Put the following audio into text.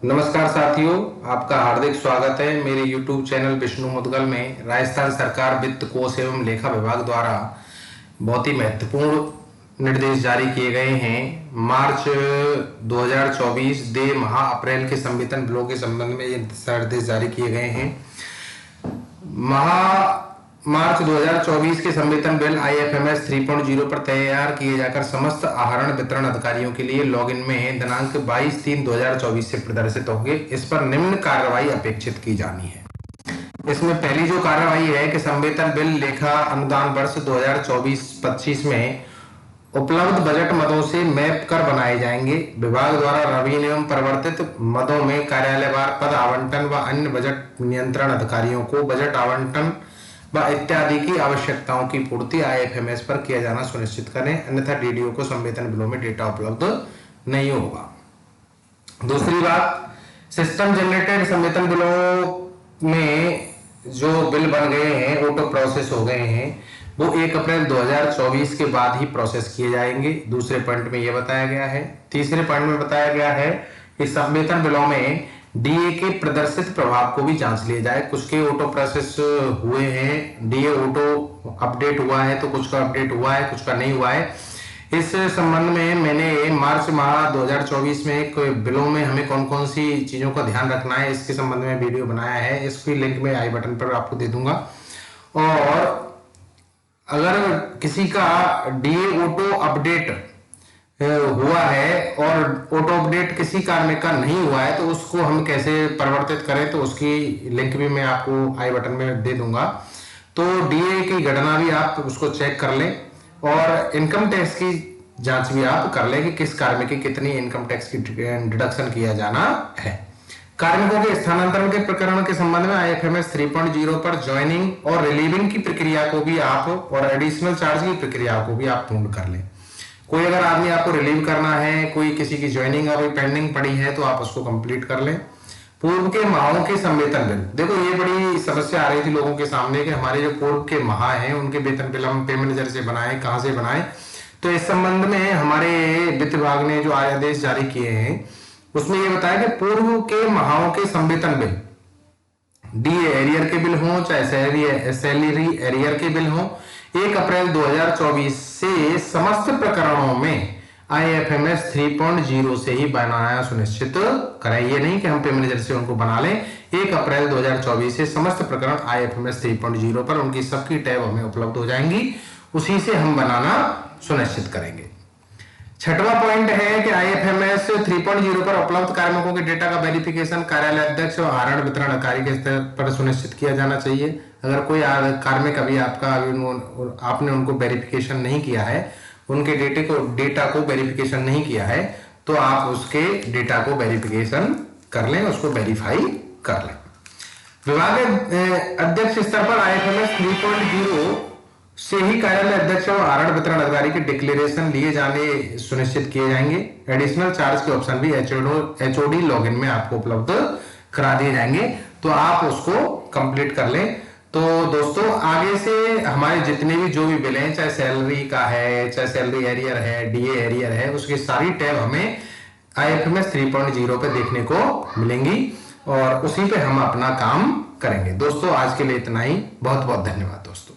नमस्कार साथियों, आपका हार्दिक स्वागत है मेरे YouTube चैनल विष्णु मुदगल में। राजस्थान सरकार वित्त कोष एवं लेखा विभाग द्वारा बहुत ही महत्वपूर्ण निर्देश जारी किए गए हैं। मार्च 2024 दे माह अप्रैल के संवितरण बिलों के संबंध में ये निर्देश जारी किए गए हैं। मार्च 2024 के संवितरण बिल IFMS 3.0 पर तैयार किए जाकर समस्त आहरण वितरण अधिकारियों के लिए लॉगिन में दिनांक 22/3/2024 से प्रदर्शित होंगे। इस पर निम्न कार्रवाई अपेक्षित की जानी है। इसमें पहली जो कार्रवाई है कि संवितरण बिल लेखा अनुदान वर्ष 2024-25 में उपलब्ध बजट मदों से मैप कर बनाए जाएंगे। विभाग द्वारा नवीन एवं परिवर्तित मदों में कार्यालयवार पद आवंटन व अन्य बजट नियंत्रण अधिकारियों को बजट आवंटन व इत्यादि की आवश्यकताओं की पूर्ति IFMS पर किया जाना सुनिश्चित करें, अन्यथा DDO को संवितरण बिलों में डेटा उपलब्ध नहीं होगा। दूसरी बात, सिस्टम जनरेटेड संवितरण बिलों में जो बिल बन गए हैं, ऑटो प्रोसेस हो गए हैं, वो 1 अप्रैल 2024 के बाद ही प्रोसेस किए जाएंगे। दूसरे पॉइंट में यह बताया गया है। तीसरे पॉइंट में बताया गया है कि संवितरण बिलों में DA के प्रदर्शित प्रभाव को भी जांच लिया जाए। कुछ के ऑटो प्रोसेस हुए हैं, DA ऑटो अपडेट हुआ है, तो कुछ का अपडेट हुआ है, कुछ का नहीं हुआ है। इस संबंध में मैंने मार्च माह 2024 में एक बिलों में हमें कौन कौन सी चीजों का ध्यान रखना है, इसके संबंध में वीडियो बनाया है। इसकी लिंक मैं आई बटन पर आपको दे दूंगा। और अगर किसी का DA ऑटो अपडेट हुआ है और ऑटो अपडेट किसी कार्मिक का नहीं हुआ है, तो उसको हम कैसे परिवर्तित करें, तो उसकी लिंक भी मैं आपको आई बटन में दे दूंगा। तो DA की गणना भी आप उसको चेक कर लें और इनकम टैक्स की जांच भी आप कर लें कि किस कार्मिक की कितनी इनकम टैक्स की डिडक्शन किया जाना है। कार्मिकों के स्थानांतरण के प्रकरण के संबंध में IFMS 3.0 पर ज्वाइनिंग और रिलीविंग की प्रक्रिया को भी आप और एडिशनल चार्ज की प्रक्रिया को भी आप पूर्ण कर लें। कोई अगर आदमी आपको रिलीव करना है, कोई किसी की ज्वाइनिंग अभी पेंडिंग पड़ी है, तो आप उसको कंप्लीट कर लें। पूर्व के माहों के संवेतन बिल, देखो ये बड़ी समस्या आ रही थी लोगों के सामने कि हमारे जो पूर्व के माह हैं उनके वेतन बिल हम पेमेंट मैनेजर से बनाए, कहां से बनाए। तो इस संबंध में हमारे वित्त विभाग ने जो आदेश जारी किए हैं उसमें यह बताया कि पूर्व के माहों के संवेतन बिल, DA एरियर के बिल हो चाहे सैलरी एरियर के बिल हो, 1 अप्रैल 2024 से समस्त प्रकरणों में IFMS 3.0 से ही बनाना सुनिश्चित करें। ये नहीं कि हम पे मैनेजर से उनको बना लें। 1 अप्रैल 2024 से समस्त प्रकरण IFMS 3.0 पर उनकी सबकी टैब हमें उपलब्ध हो जाएंगी, उसी से हम बनाना सुनिश्चित करेंगे। छठवां पॉइंट है कि IFMS 3.0 पर उपलब्ध कार्मिकों के डेटा का वेरिफिकेशन कार्यालय अध्यक्ष और आहरण वितरण अधिकारी के स्तर पर सुनिश्चित किया जाना चाहिए। अगर कोई कार्मिक अभी आपने उनको वेरिफिकेशन नहीं किया है, उनके डेटा को वेरिफिकेशन नहीं किया है, तो आप उसके डेटा को वेरिफिकेशन कर लें, उसको वेरीफाई कर लें। विभाग अध्यक्ष स्तर पर IFMS 3.0 से ही कार्यालय अध्यक्ष और आहरण वितरण अधिकारी के डिक्लेरेशन लिए जाने सुनिश्चित किए जाएंगे। एडिशनल चार्ज के ऑप्शन भी HOD लॉगिन में आपको उपलब्ध करा दिए जाएंगे, तो आप उसको कंप्लीट कर लें। तो दोस्तों, आगे से हमारे जितने भी जो भी बिल हैं, चाहे सैलरी का है, चाहे सैलरी एरियर है, DA एरियर है, उसकी सारी टैब हमें IFMS 3.0 पे देखने को मिलेंगी और उसी पे हम अपना काम करेंगे। दोस्तों, आज के लिए इतना ही। बहुत बहुत धन्यवाद दोस्तों।